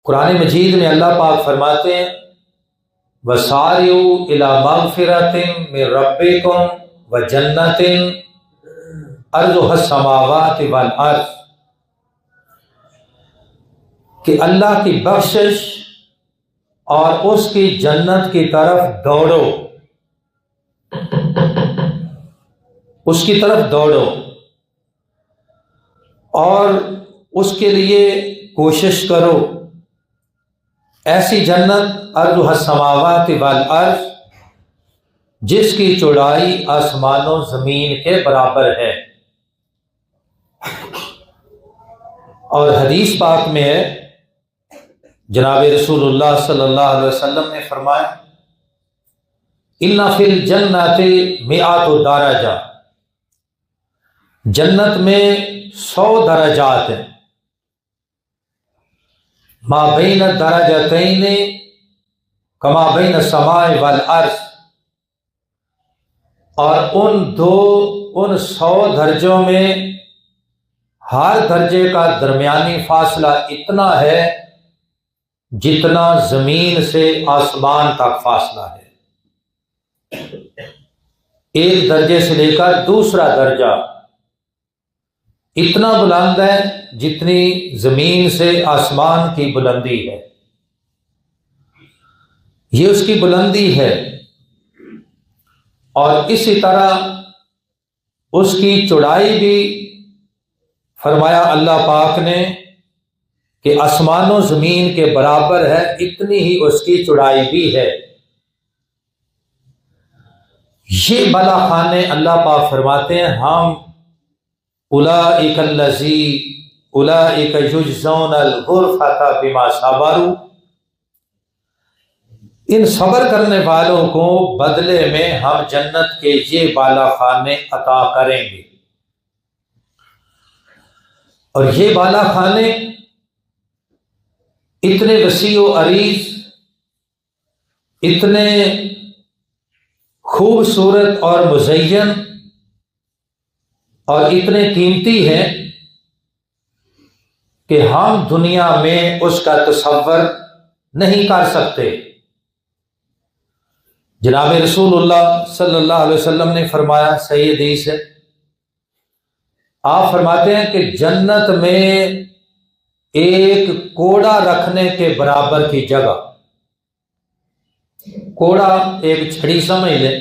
قرآن مجید میں اللہ پاک فرماتے ہیں وَسَارِعُوا إِلَىٰ مَغْفِرَةٍ مِّن رَبِّكُمْ وَجَنَّةٍ عَرْضُهَا السَّمَاوَاتُ وَالْأَرْضُ، کہ اللہ کی بخشش اور اس کی جنت کی طرف دوڑو، اس کی طرف دوڑو اور اس کے لیے کوشش کرو، ایسی جنت عرضها السماوات والارض جس کی چوڑائی آسمان و زمین کے برابر ہے۔ اور حدیث پاک میں ہے، جناب رسول اللہ صلی اللہ علیہ وسلم نے فرمایا ان فی الجنۃ مئات درجہ، جنت میں 100 درجات ہیں، ما بین الدرجتین کما بین السماء والارض، اور ان 100 درجوں میں ہر درجے کا درمیانی فاصلہ اتنا ہے جتنا زمین سے آسمان تک فاصلہ ہے، ایک درجے سے لے کر دوسرا درجہ اتنا بلند ہے جتنی زمین سے آسمان کی بلندی ہے، یہ اس کی بلندی ہے۔ اور اسی طرح اس کی چوڑائی بھی فرمایا اللہ پاک نے کہ آسمان و زمین کے برابر ہے، اتنی ہی اس کی چوڑائی بھی ہے۔ یہ بالا خانے اللہ پاک فرماتے ہیں ہم اولئک یجزون الغرفۃ بما صبروا، ان صبر کرنے والوں کو بدلے میں ہم جنت کے یہ بالا خانے عطا کریں گے۔ اور یہ بالا خانے اتنے وسیع و عریض، اتنے خوبصورت اور مزین اور اتنے قیمتی ہیں کہ ہم دنیا میں اس کا تصور نہیں کر سکتے۔ جناب رسول اللہ صلی اللہ علیہ وسلم نے فرمایا، صحیح حدیث ہے، آپ فرماتے ہیں کہ جنت میں ایک کوڑا رکھنے کے برابر کی جگہ، کوڑا ایک چھڑی سمجھ لیں،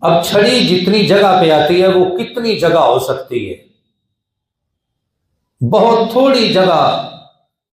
اب چھڑی جتنی جگہ پہ آتی ہے وہ کتنی جگہ ہو سکتی ہے، بہت تھوڑی جگہ